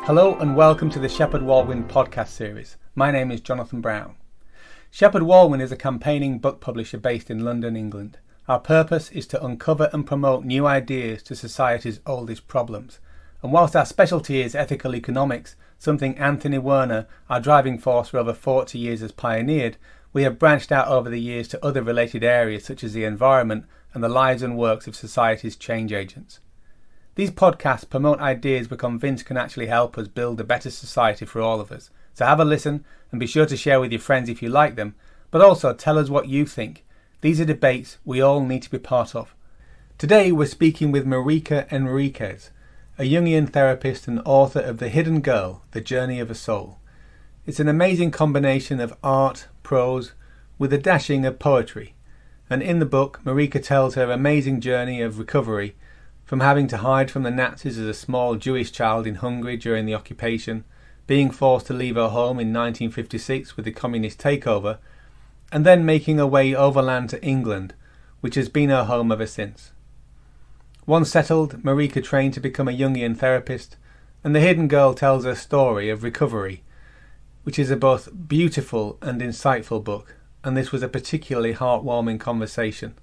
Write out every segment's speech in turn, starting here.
Hello and welcome to the Shepheard-Walwyn podcast series. My name is Jonathan Brown. Shepheard-Walwyn is a campaigning book publisher based in London, England. Our purpose is to uncover and promote new ideas to society's oldest problems. And whilst our specialty is ethical economics, something Anthony Werner, our driving force for over 40 years, has pioneered, we have branched out over the years to other related areas such as the environment and the lives and works of society's change agents. These podcasts promote ideas we're convinced can actually help us build a better society for all of us. So have a listen and be sure to share with your friends if you like them, but also tell us what you think. These are debates we all need to be part of. Today we're speaking with Marika Henriques, a Jungian therapist and author of The Hidden Girl, The Journey of a Soul. It's an amazing combination of art, prose, with a dashing of poetry. And in the book, Marika tells her amazing journey of recovery from having to hide from the Nazis as a small Jewish child in Hungary during the occupation, being forced to leave her home in 1956 with the communist takeover, and then making her way overland to England, which has been her home ever since. Once settled, Marika trained to become a Jungian therapist, and The Hidden Girl tells her story of recovery, which is a both beautiful and insightful book, and this was a particularly heartwarming conversation.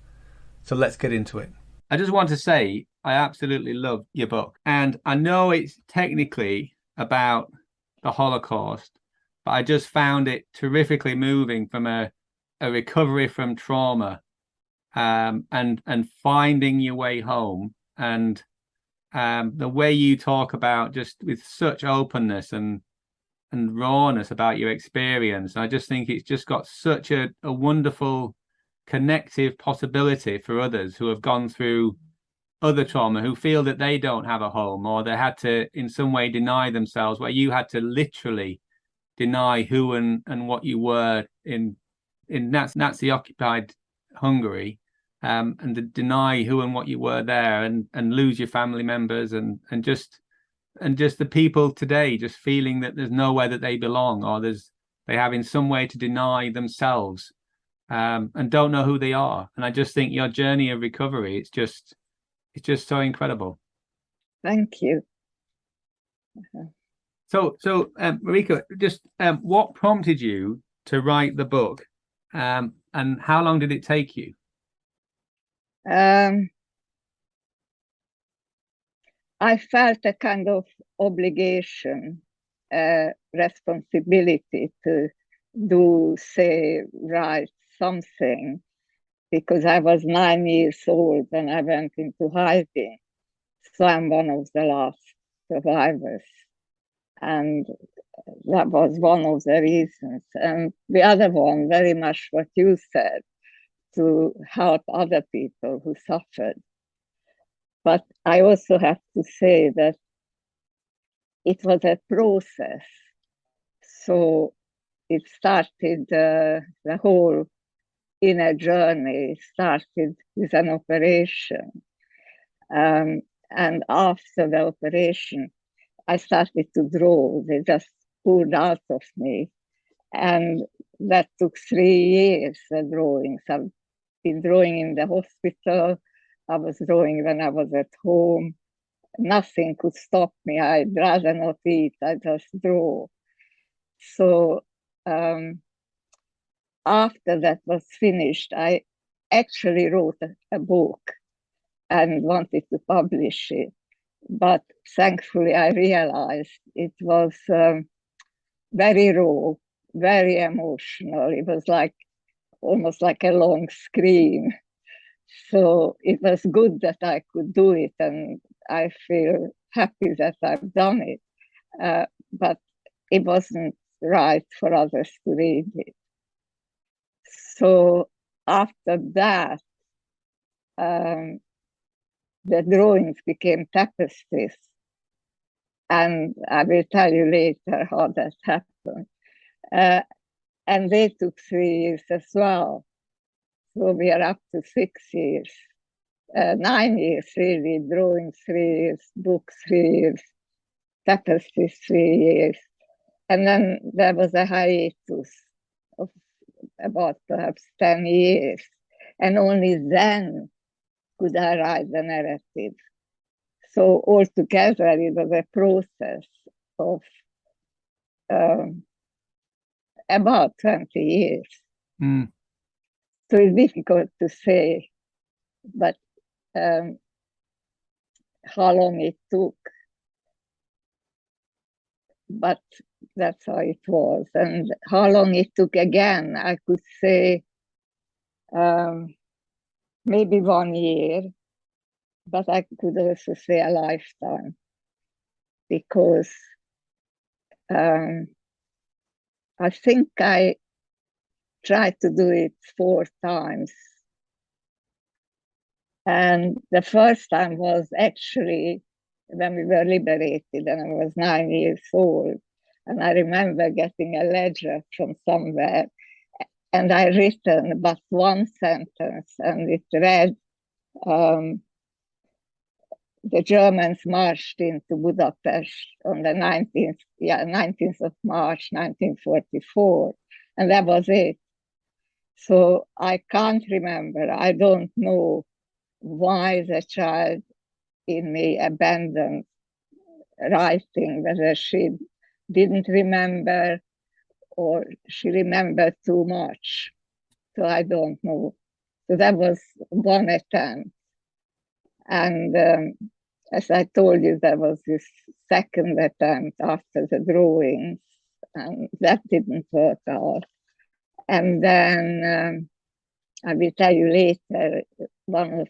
So let's get into it. I just want to say I absolutely love your book, and I know it's technically about the Holocaust, but I just found it terrifically moving from a recovery from trauma, and finding your way home, and the way you talk about just with such openness and rawness about your experience. I just think it's just got such a wonderful connective possibility for others who have gone through other trauma, who feel that they don't have a home, or they had to in some way deny themselves, where you had to literally deny who and what you were in Nazi occupied Hungary, and to deny who and what you were there, and lose your family members, and just the people today just feeling that there's nowhere that they belong, or they have in some way to deny themselves, and don't know who they are. And I just think your journey of recovery, it's just so incredible. Thank you. So Marika, just what prompted you to write the book, and how long did it take you? I felt a kind of obligation, responsibility to write something, because I was 9 years old when I went into hiding. So I'm one of the last survivors. And that was one of the reasons. And the other one, very much what you said, to help other people who suffered. But I also have to say that it was a process. So it started, the whole inner journey started with an operation. And after the operation, I started to draw. They just poured out of me. And that took 3 years, the drawings. I've been drawing in the hospital. I was drawing when I was at home. Nothing could stop me. I'd rather not eat. I just draw. So after that was finished, I actually wrote a book and wanted to publish it. But thankfully, I realized it was very raw, very emotional. It was almost like a long scream. So it was good that I could do it, and I feel happy that I've done it. But it wasn't right for others to read it. So after that, the drawings became tapestries. And I will tell you later how that happened. And they took 3 years as well. So we are up to 6 years, 9 years really, drawing 3 years, book 3 years, tapestries 3 years. And then there was a hiatus of about perhaps 10 years. And only then could I write the narrative. So altogether, it was a process. of about 20 years. Mm. So it's difficult to say, but how long it took. But that's how it was. And how long it took again, I could say maybe 1 year, but I could also say a lifetime, because I think I tried to do it 4 times. And the first time was actually when we were liberated, and I was 9 years old. And I remember getting a letter from somewhere, and I written but one sentence, and it read, the Germans marched into Budapest on the 19th of March, 1944. And that was it. So I can't remember. I don't know why the child in me abandoned writing, whether she didn't remember or she remembered too much. So I don't know. So that was one attempt. And as I told you, there was this second attempt after the drawings, and that didn't work out. And then I will tell you later, one of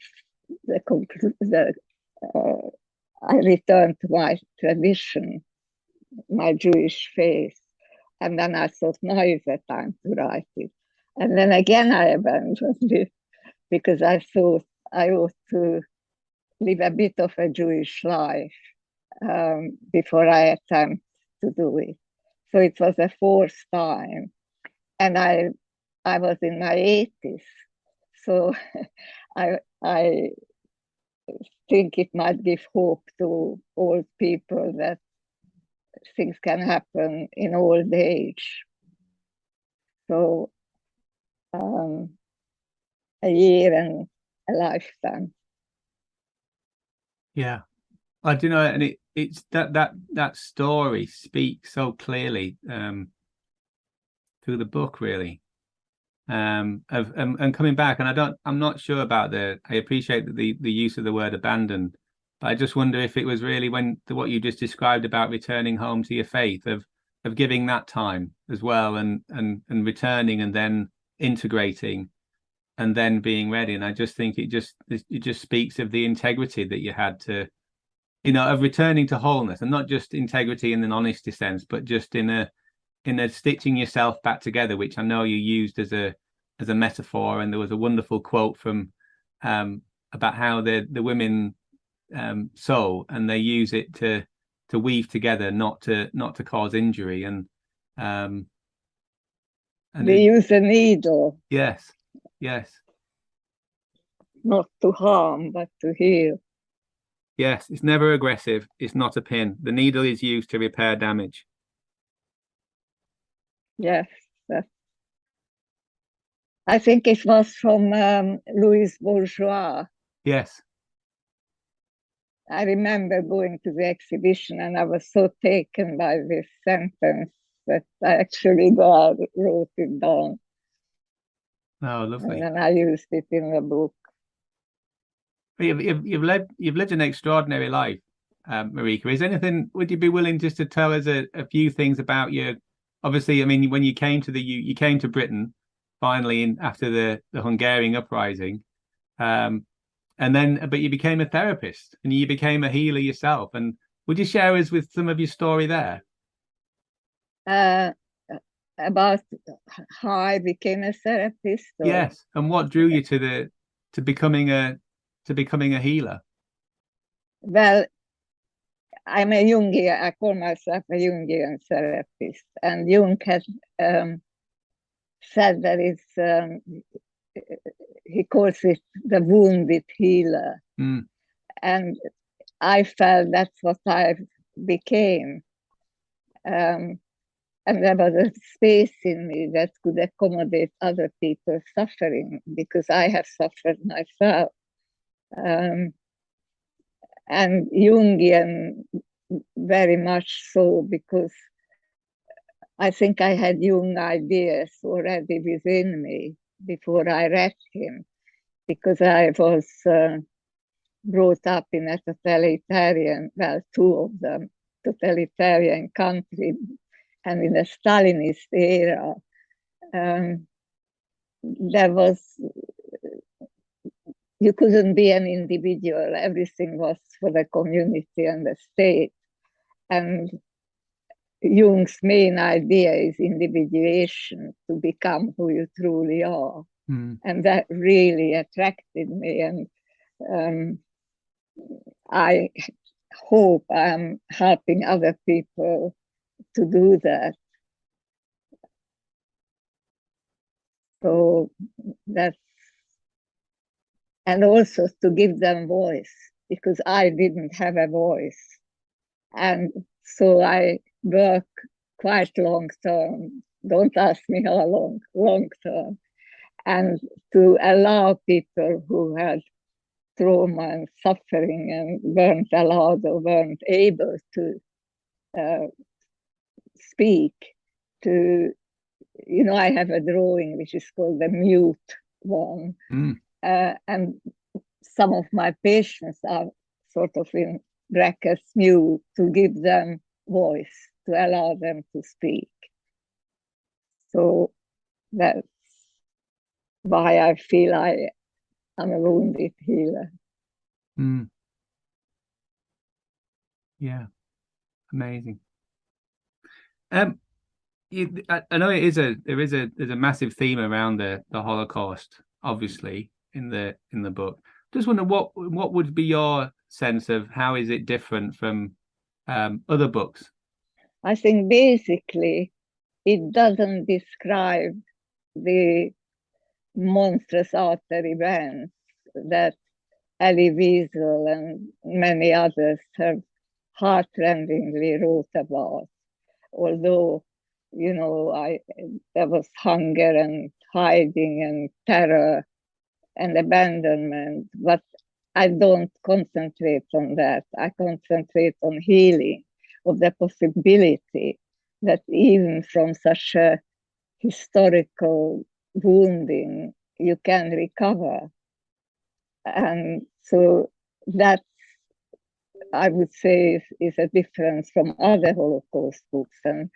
I returned to my tradition, my Jewish faith. And then I thought, now is the time to write it. And then again, I abandoned it because I thought I ought to live a bit of a Jewish life before I attempt to do it. So it was the 4th time. And I was in my 80s. So I think it might give hope to old people that things can happen in old age. So a year and a lifetime. Yeah, I do know, and it's that story speaks so clearly through the book, really. Of and coming back, and I'm not sure about I appreciate the use of the word abandoned, but I just wonder if it was really what you just described about returning home to your faith, of giving that time as well, and returning, and then integrating, and then being ready. And I just think it just speaks of the integrity that you had to, of returning to wholeness, and not just integrity in an honesty sense, but just in a stitching yourself back together, which I know you used as a metaphor. And there was a wonderful quote from about how the women sew, and they use it to weave together, not to cause injury. And they use a needle. Yes. Not to harm, but to heal. Yes, it's never aggressive. It's not a pin. The needle is used to repair damage. Yes. I think it was from Louis Bourgeois. Yes. I remember going to the exhibition, and I was so taken by this sentence that I actually wrote it down. Oh, lovely. And then I used it in the book. You've lived an extraordinary life, Marika. Would you be willing just to tell us a few things about your, obviously, I mean, when you came to you came to Britain finally after the Hungarian uprising, but you became a therapist, and you became a healer yourself. And would you share us with some of your story there? About how I became a therapist? Or... Yes, and what drew you to becoming a healer? Well, I'm a Jungian. I call myself a Jungian therapist, and Jung has said that he calls it the wounded healer. Mm. And I felt that's what I became. And there was a space in me that could accommodate other people's suffering, because I have suffered myself. And Jungian very much so, because I think I had young ideas already within me before I read him, because I was brought up in a totalitarian, well, two of them, totalitarian country, and in the Stalinist era. There was, you couldn't be an individual, everything was for the community and the state. And Jung's main idea is individuation, to become who you truly are. And that really attracted me. And I hope I'm helping other people to do that. So that's, and also to give them voice, because I didn't have a voice. And so I work quite long term. Don't ask me how long term. And to allow people who had trauma and suffering and weren't allowed or weren't able to speak, to, you know, I have a drawing which is called the mute one. And some of my patients are sort of in brackets mute, to give them voice, to allow them to speak. So that's why I feel I'm a wounded healer. Yeah, amazing. I know there's a massive theme around the Holocaust, obviously, in the book. Just wonder what would be your sense of how is it different from other books? I think basically it doesn't describe the monstrous outer events that Elie Wiesel and many others have heartrendingly wrote about. Although, you know, there was hunger and hiding and terror and abandonment, but I don't concentrate on that. I concentrate on healing, of the possibility that even from such a historical wounding, you can recover. And so that, I would say, is a difference from other Holocaust books. And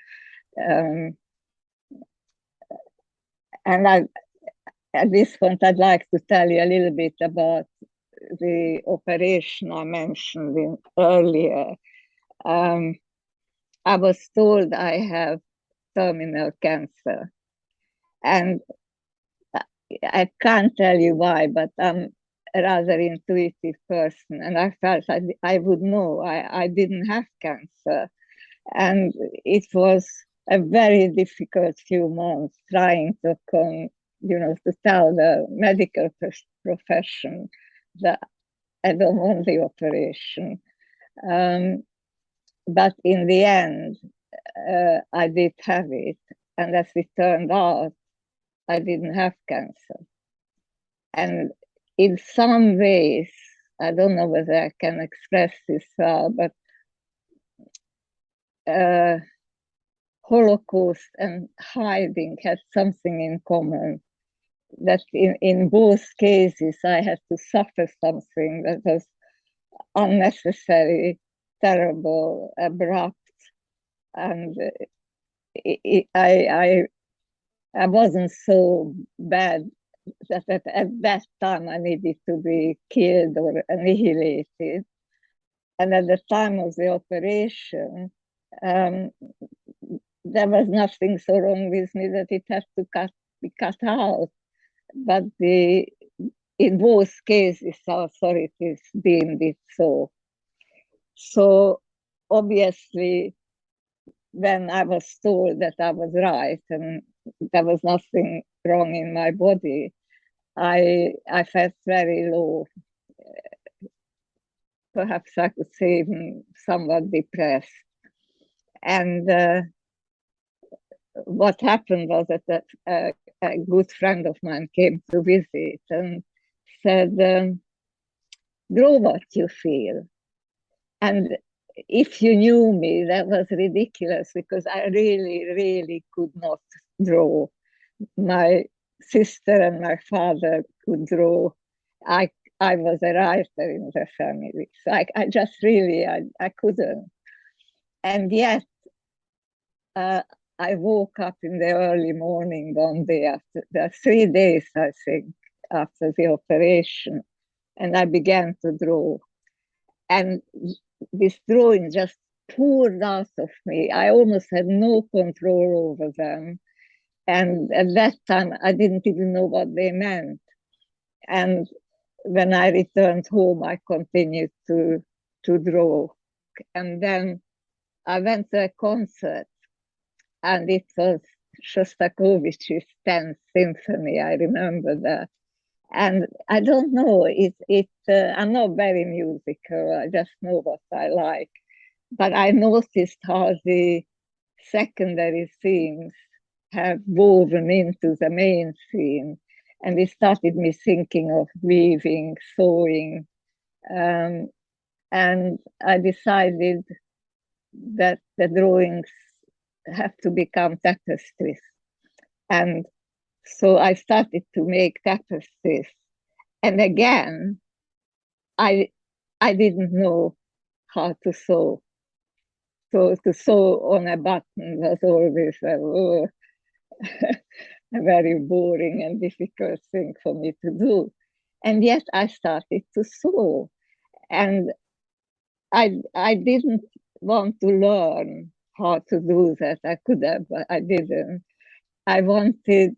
at this point, I'd like to tell you a little bit about the operation I mentioned earlier. I was told I have terminal cancer. And I can't tell you why, but I'm a rather intuitive person. And I felt I would know I didn't have cancer. And it was a very difficult few months trying to to tell the medical profession that I don't want the operation. But in the end, I did have it. And as it turned out, I didn't have cancer. And in some ways, I don't know whether I can express this well, but Holocaust and hiding had something in common. That in both cases, I had to suffer something that was unnecessary, terrible, abrupt, and I wasn't so bad that at that time I needed to be killed or annihilated. And at the time of the operation, there was nothing so wrong with me that it had to be cut out. But in both cases, authorities deemed it so. So obviously, when I was told that I was right and there was nothing wrong in my body, I felt very low. Perhaps I could say even somewhat depressed. And what happened was that a good friend of mine came to visit and said, "Grow what you feel." And if you knew me, that was ridiculous because I really, really could not draw. My sister and my father could draw. I was a writer in the family. So I just really, I couldn't. And yet, I woke up in the early morning one day after the 3 days, I think, after the operation, and I began to draw. And this drawing just poured out of me. I almost had no control over them. And at that time, I didn't even know what they meant. And when I returned home, I continued to draw. And then I went to a concert, and it was Shostakovich's 10th Symphony. I remember that. And I don't know, I'm not very musical. I just know what I like. But I noticed how the secondary themes have woven into the main theme. And it started me thinking of weaving, sewing. And I decided that the drawings have to become tapestries. And so I started to make tapestries. And again, I didn't know how to sew. So to sew on a button was always a very boring and difficult thing for me to do. And yet I started to sew. And I didn't want to learn how to do that. I could have, but I didn't. I wanted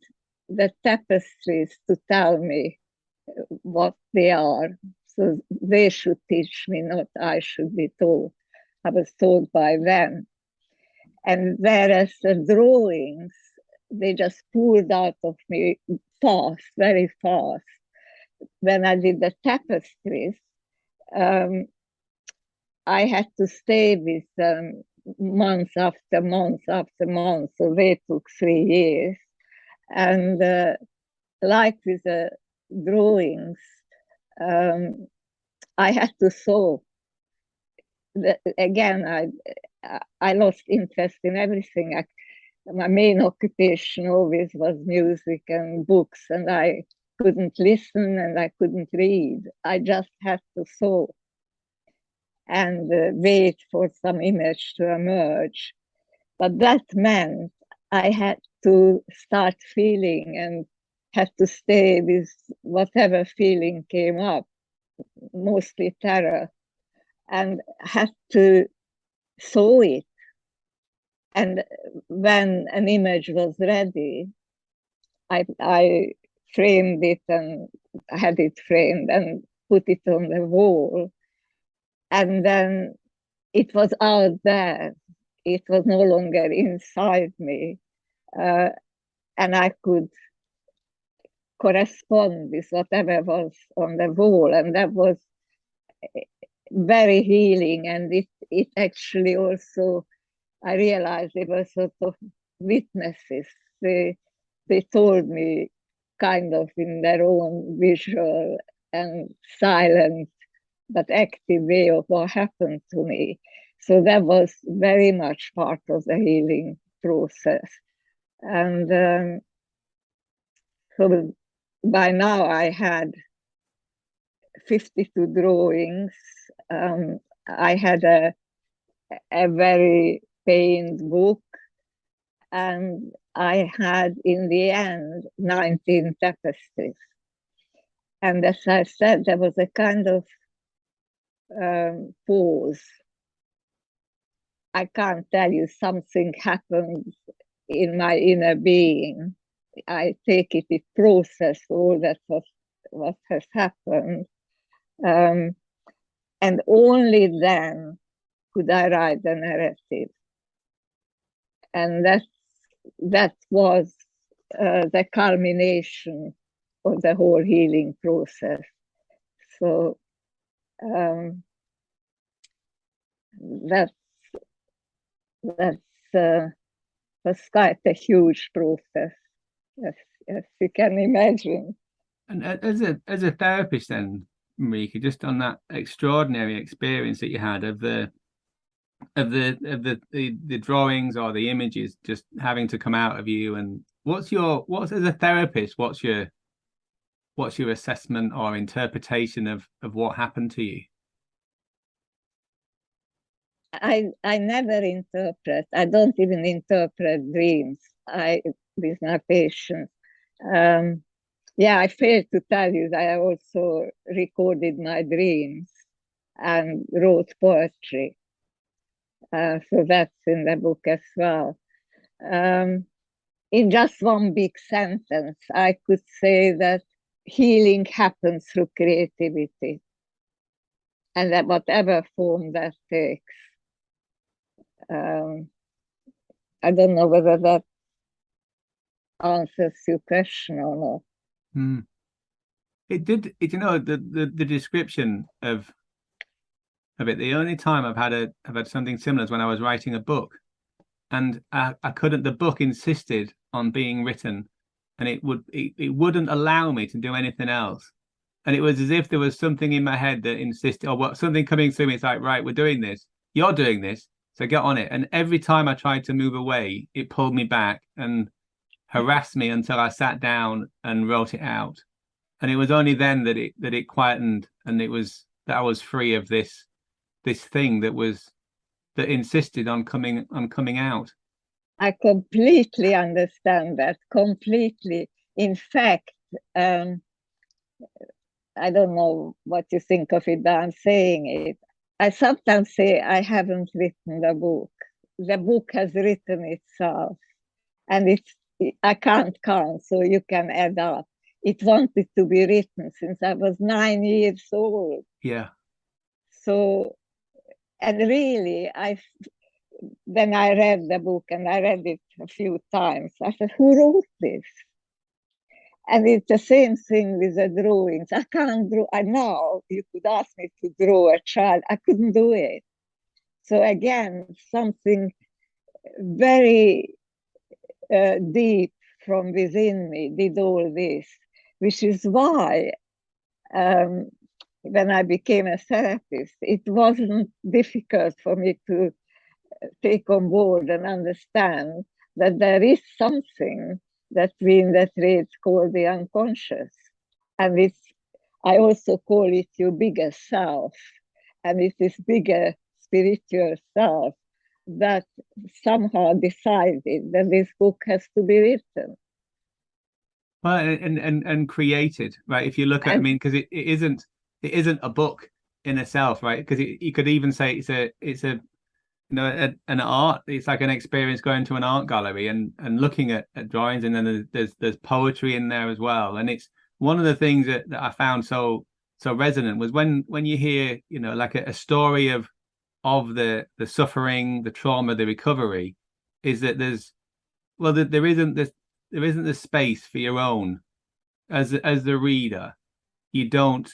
the tapestries to tell me what they are. So they should teach me, not I should be told. I was told by them. And whereas the drawings, they just poured out of me fast, very fast. When I did the tapestries, I had to stay with them month after month after month. So they took 3 years. And like with the drawings, I had to sew. Again, I lost interest in everything. My main occupation always was music and books, and I couldn't listen and I couldn't read. I just had to sew and wait for some image to emerge. But that meant I had to start feeling and had to stay with whatever feeling came up, mostly terror, and had to sew it. And when an image was ready, I framed it and had it framed and put it on the wall. And then it was out there. It was no longer inside me. And I could correspond with whatever was on the wall. And that was very healing. And it actually also, I realized they were sort of witnesses. They told me kind of in their own visual and silent but active way of what happened to me. So that was very much part of the healing process. And so by now I had 52 drawings. I had a very pained book, and I had in the end 19 tapestries. And as I said, there was a kind of pause. I can't tell you, something happened in my inner being. I take it process all that what has happened. And only then could I write the narrative. And that was the culmination of the whole healing process. So was quite a huge process, as you can imagine. And as a therapist then, Marika, just on that extraordinary experience that you had of the the drawings or the images just having to come out of you. And what's as a therapist, what's your assessment or interpretation of what happened to you? I never interpret. I don't even interpret dreams. With my patients. Yeah, I failed to tell you that I also recorded my dreams and wrote poetry. So that's in the book as well. In just one big sentence, I could say that healing happens through creativity, and that whatever form that takes. I don't know whether that answers your question or not. It did. The description of it. The only time I've had something similar is when I was writing a book, and I couldn't. The book insisted on being written, and it wouldn't allow me to do anything else. And it was as if there was something in my head that insisted, or what something coming through me. It's like, right, we're doing this. You're doing this, so get on it. And every time I tried to move away, it pulled me back and harassed me until I sat down and wrote it out. And it was only then that it quietened, and it was that I was free of this thing that insisted on coming out. I completely understand that, completely. In fact, I don't know what you think of it, but I'm saying it. I sometimes say I haven't written the book. The book has written itself, and I can't count, so you can add up. It wanted to be written since I was 9 years old. Yeah. So, and really, when I read the book, and I read it a few times, I said, who wrote this? And it's the same thing with the drawings. I can't draw. Now you could ask me to draw a child. I couldn't do it. So again, something very deep from within me did all this, which is why when I became a therapist, it wasn't difficult for me to take on board and understand that there is something that we in the trades call the unconscious. And I also call it your bigger self. And it's this bigger spiritual self that somehow decided that this book has to be written. Well, and created, right? If you look at, I mean, because it isn't a book in itself, right? Because you could even say it's a an art. It's like an experience going to an art gallery and looking at drawings, and then there's poetry in there as well. And it's one of the things that I found so resonant was when you hear like a story of the suffering, the trauma, the recovery, is that there isn't the space for your own as the reader. You don't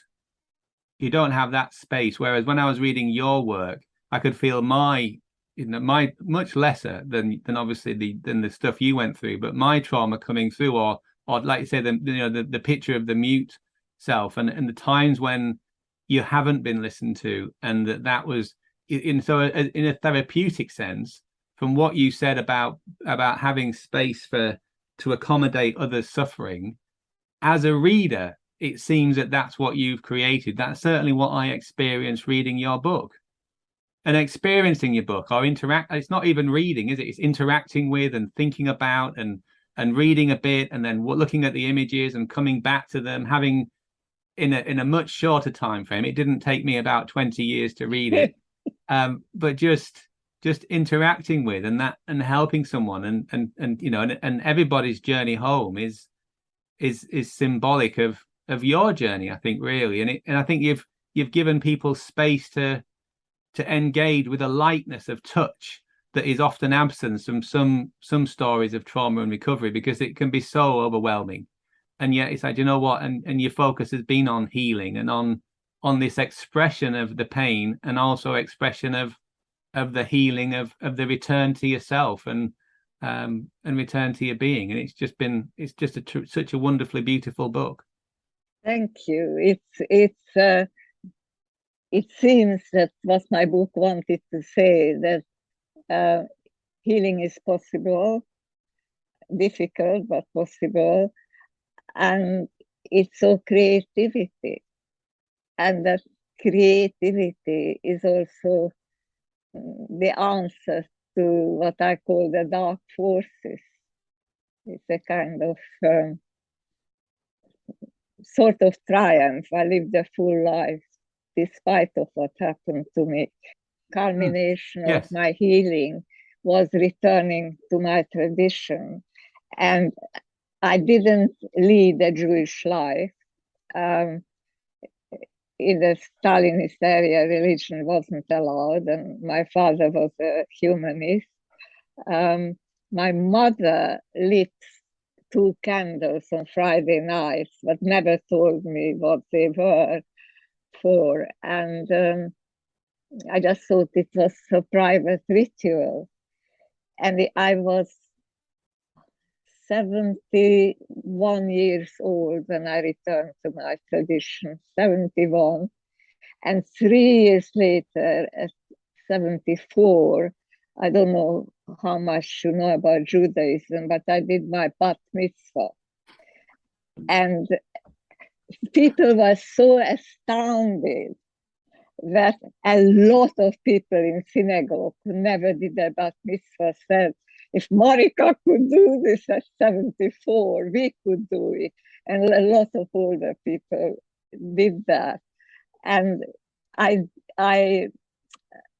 have that space. Whereas when I was reading your work, I could feel my much lesser than obviously the stuff you went through, but my trauma coming through, or like you say, the picture of the mute self, and the times when you haven't been listened to, and that was in a therapeutic sense, from what you said about having space to accommodate others' suffering. As a reader, it seems that that's what you've created. That's certainly what I experienced reading your book. And experiencing your book, or it's not even reading, is it? It's interacting with and thinking about and reading a bit, and then looking at the images and coming back to them, having in a much shorter time frame. It didn't take me about 20 years to read it. But just interacting with and helping someone, and everybody's journey home is symbolic of your journey, I think, really. And I think you've given people space to engage with a lightness of touch that is often absent from some stories of trauma and recovery, because it can be so overwhelming. And yet it's like, you know what, and your focus has been on healing and on this expression of the pain, and also expression of the healing of the return to yourself and return to your being. And it's just such a wonderfully beautiful book. Thank you. It's it seems that what my book wanted to say, that healing is possible, difficult but possible, and it's all creativity, and that creativity is also the answer to what I call the dark forces. It's a kind of sort of triumph. I lived a full life despite of what happened to me. Culmination of Yes. my healing was returning to my tradition. And I didn't lead a Jewish life. In the Stalinist area, religion wasn't allowed, and my father was a humanist. My mother lit 2 candles on Friday nights, but never told me what they were for. And I just thought it was a private ritual. And I was 71 years old when I returned to my tradition, 71. And 3 years later, at 74, I don't know how much you know about Judaism, but I did my bat mitzvah. And people were so astounded that a lot of people in synagogue who never did their bat mitzvah said, if Marika could do this at 74, we could do it. And a lot of older people did that. And I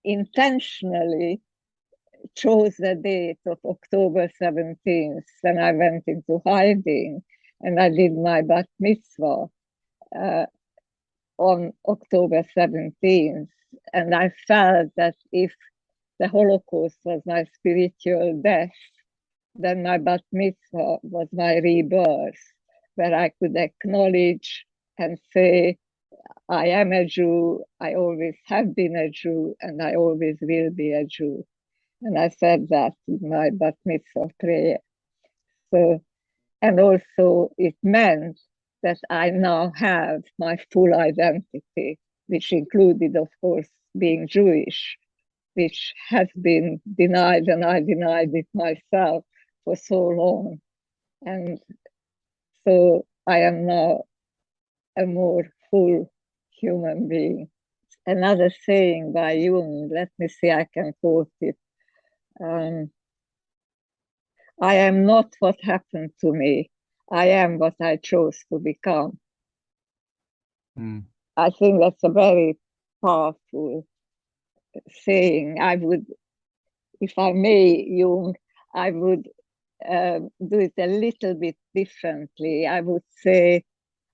intentionally chose the date of October 17th when I went into hiding, and I did my bat mitzvah on October 17th. And I felt that if the Holocaust was my spiritual death, then my bat mitzvah was my rebirth, where I could acknowledge and say, I am a Jew, I always have been a Jew, and I always will be a Jew. And I said that in my bat mitzvah prayer. So, and also it meant that I now have my full identity, which included, of course, being Jewish, which has been denied, and I denied it myself for so long. And so I am now a more full human being. Another saying by Jung, let me see, I can quote it. I am not what happened to me. I am what I chose to become. I think that's a very powerful saying. I would, if I may, Jung, I would do it a little bit differently. I would say,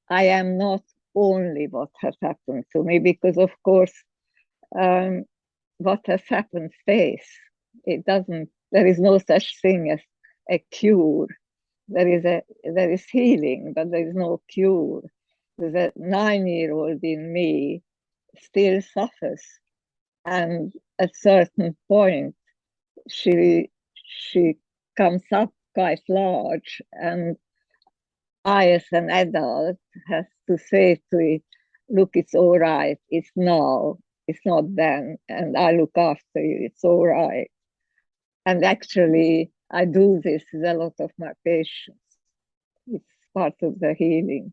I am not only what has happened to me, because of course, what has happened stays. It doesn't, there is no such thing as a cure. There is healing, but there is no cure. The 9-year-old in me still suffers. And at a certain point, she comes up quite large, and I, as an adult, have to say to it, look, it's all right, it's now, it's not then, and I look after you, it's all right. And actually, I do this with a lot of my patients. It's part of the healing.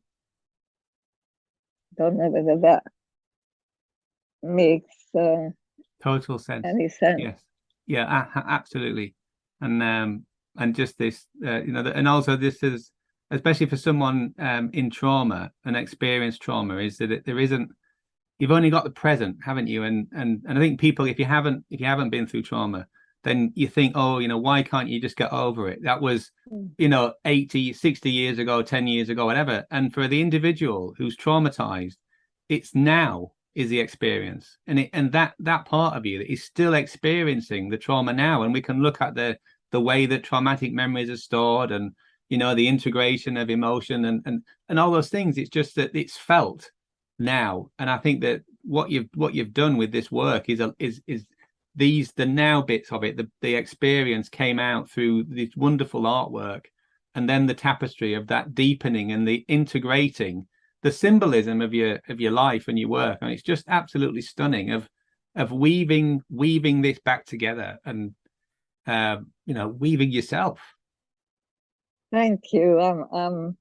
Don't know whether that makes Total sense. any sense. Yes. Yeah, absolutely. And just this, and also this is, especially for someone in trauma and experienced trauma, is that there isn't, you've only got the present, haven't you? And I think people, if you haven't been through trauma, then you think, oh, why can't you just get over it? That was, 80, 60 years ago, 10 years ago, whatever. And for the individual who's traumatized, it's now is the experience. And that part of you that is still experiencing the trauma now. And we can look at the way that traumatic memories are stored, and, the integration of emotion and all those things. It's just that it's felt now. And I think that what you've done with this work is the now bits of it, the experience came out through this wonderful artwork, and then the tapestry of that deepening and the integrating the symbolism of your life and your work, and it's just absolutely stunning of weaving this back together and weaving yourself. Thank you. I'm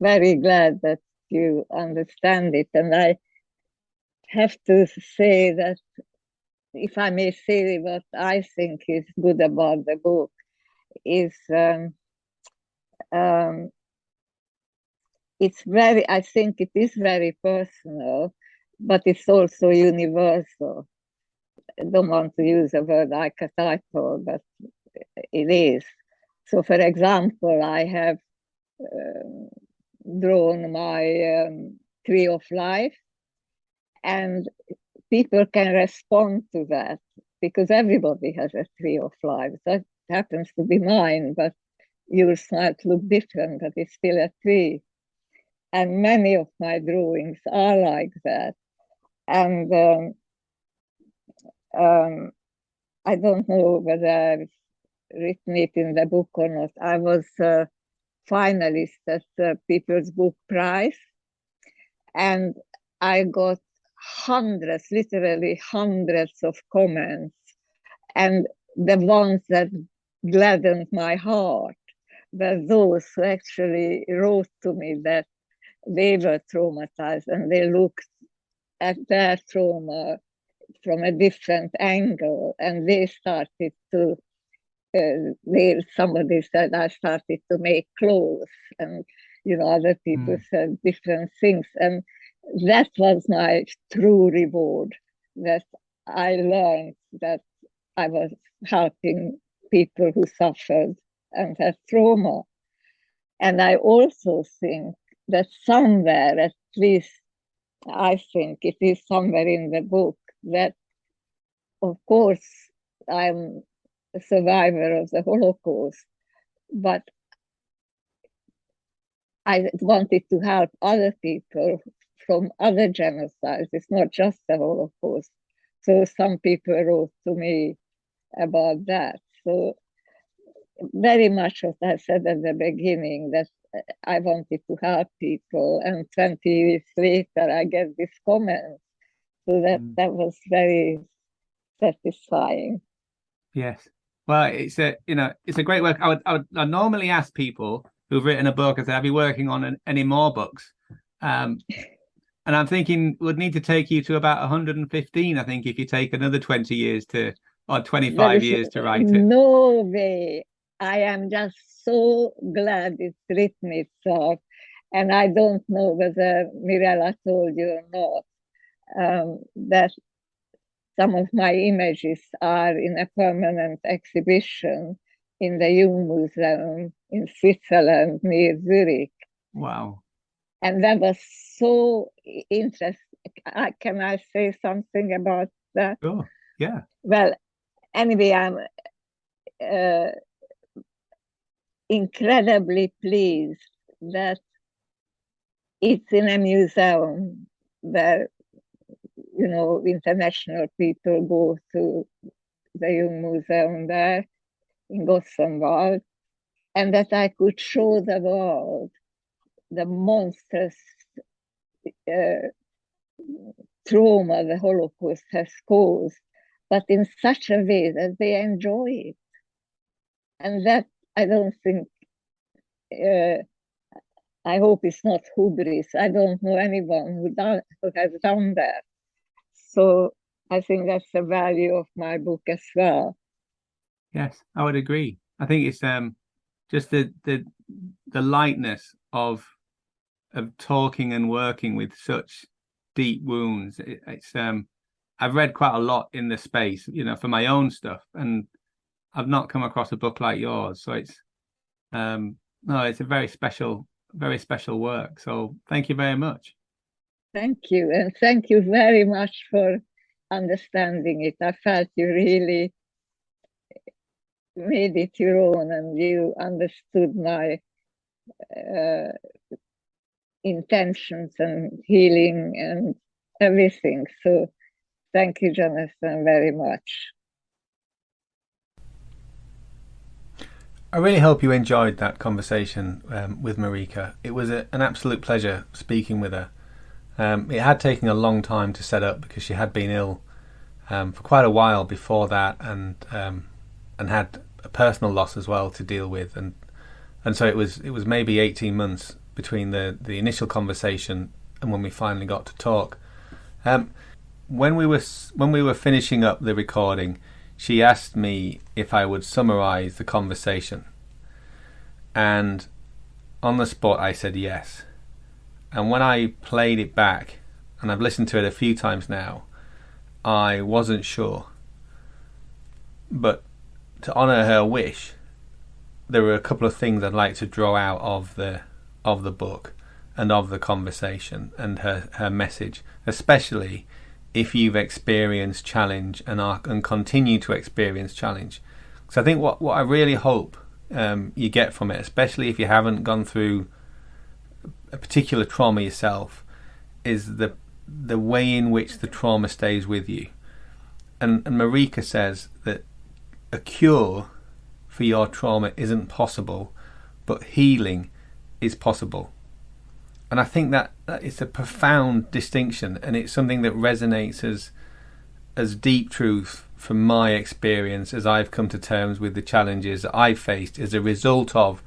very glad that you understand it, and I have to say that, if I may say, what I think is good about the book is I think it is very personal, but it's also universal. I don't want to use a word archetypal, but it is. So, for example, I have drawn my tree of life, and people can respond to that because everybody has a tree of life. That happens to be mine, but yours might look different, but it's still a tree. And many of my drawings are like that. And I don't know whether I've written it in the book or not. I was a finalist at the People's Book Prize, and I got hundreds, literally hundreds of comments. And the ones that gladdened my heart were those who actually wrote to me that they were traumatized and they looked at their trauma from a different angle, and they started to somebody said I started to make clothes, and other people said different things, and that was my true reward, that I learned that I was helping people who suffered and had trauma. And I also think that somewhere, at least I think it is somewhere in the book, that of course I'm a survivor of the Holocaust, but I wanted to help other people from other genocides. It's not just the Holocaust. So some people wrote to me about that. So very much what I said at the beginning, that I wanted to help people, and 20 years later I get this comment. So that was very satisfying. Yes. Well, it's a great work. I normally ask people who've written a book, I say, have you working on any more books? And I'm thinking would need to take you to about 115, I think, if you take another 20 years or 25 years to write it. No way. I am just so glad it's written itself. And I don't know whether Mirella told you or not, that some of my images are in a permanent exhibition in the Jung Museum in Switzerland near Zurich. Wow. And that was so interesting. Can I say something about that? Sure. Yeah. Well, anyway, I'm incredibly pleased that it's in a museum where, international people go to the Jung Museum there in Gothenburg, and that I could show the world the monstrous trauma the Holocaust has caused, but in such a way that they enjoy it. And that, I don't think, I hope it's not hubris. I don't know anyone who has done that. So I think that's the value of my book as well. Yes, I would agree. I think it's just the lightness of talking and working with such deep wounds. It's I've read quite a lot in the space, for my own stuff, and I've not come across a book like yours. So it's it's a very special work. So thank you very much. Thank you, and thank you very much for understanding it. I felt you really made it your own, and you understood my intentions and healing and everything. So thank you, Jonathan, very much. I really hope you enjoyed that conversation with Marika. It was an absolute pleasure speaking with her. It had taken a long time to set up because she had been ill for quite a while before that, and had a personal loss as well to deal with, and so it was maybe 18 months between the initial conversation and when we finally got to talk. When we were finishing up the recording, she asked me if I would summarise the conversation, and on the spot I said yes. And when I played it back, and I've listened to it a few times now, I wasn't sure. But to honour her wish, there were a couple of things I'd like to draw out of the book and of the conversation and her message, especially if you've experienced challenge and continue to experience challenge. So I think what I really hope you get from it, especially if you haven't gone through a particular trauma yourself, is the way in which the trauma stays with you. And Marika says that a cure for your trauma isn't possible, but healing is possible. And I think that is a profound distinction, and it's something that resonates as deep truth from my experience as I've come to terms with the challenges that I've faced as a result of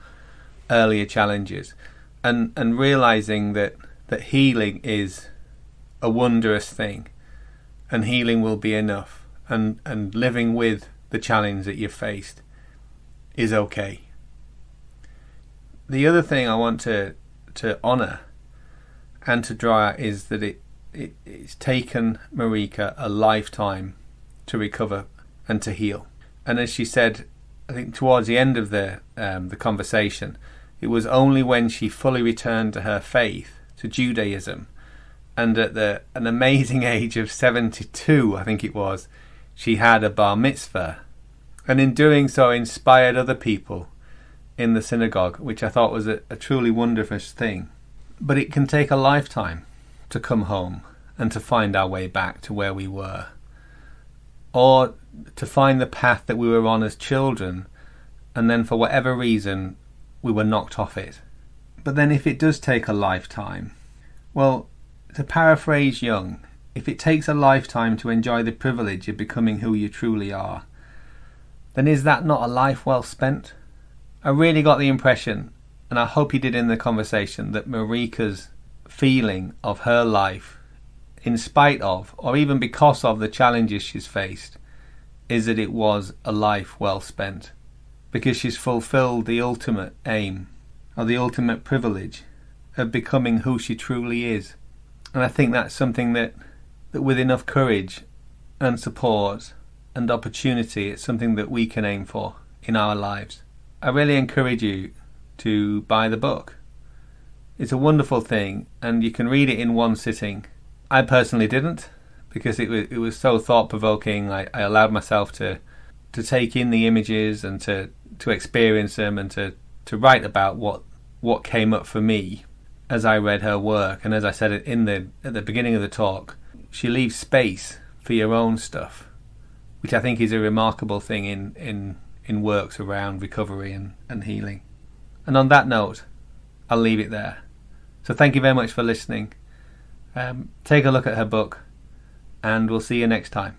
earlier challenges, and realizing that healing is a wondrous thing, and healing will be enough, and living with the challenge that you've faced is okay. The other thing I want to honour and to draw out is that it's taken Marika a lifetime to recover and to heal. And as she said, I think towards the end of the conversation, it was only when she fully returned to her faith, to Judaism, and at an amazing age of 72, I think it was, she had a bar mitzvah, and in doing so inspired other people in the synagogue, which I thought was a truly wondrous thing. But it can take a lifetime to come home and to find our way back to where we were, or to find the path that we were on as children, and then for whatever reason we were knocked off it. But then if it does take a lifetime, well, to paraphrase Jung, if it takes a lifetime to enjoy the privilege of becoming who you truly are, then is that not a life well spent? I really got the impression, and I hope you did in the conversation, that Marika's feeling of her life, in spite of, or even because of the challenges she's faced, is that it was a life well spent, because she's fulfilled the ultimate aim, or the ultimate privilege, of becoming who she truly is. And I think that's something that with enough courage and support and opportunity, it's something that we can aim for in our lives. I really encourage you to buy the book. It's a wonderful thing, and you can read it in one sitting. I personally didn't, because it was so thought-provoking. I allowed myself to take in the images and to experience them, and to write about what came up for me as I read her work. And as I said at the beginning of the talk, she leaves space for your own stuff, which I think is a remarkable thing in works around recovery and healing. And on that note, I'll leave it there. So thank you very much for listening. Take a look at her book, and we'll see you next time.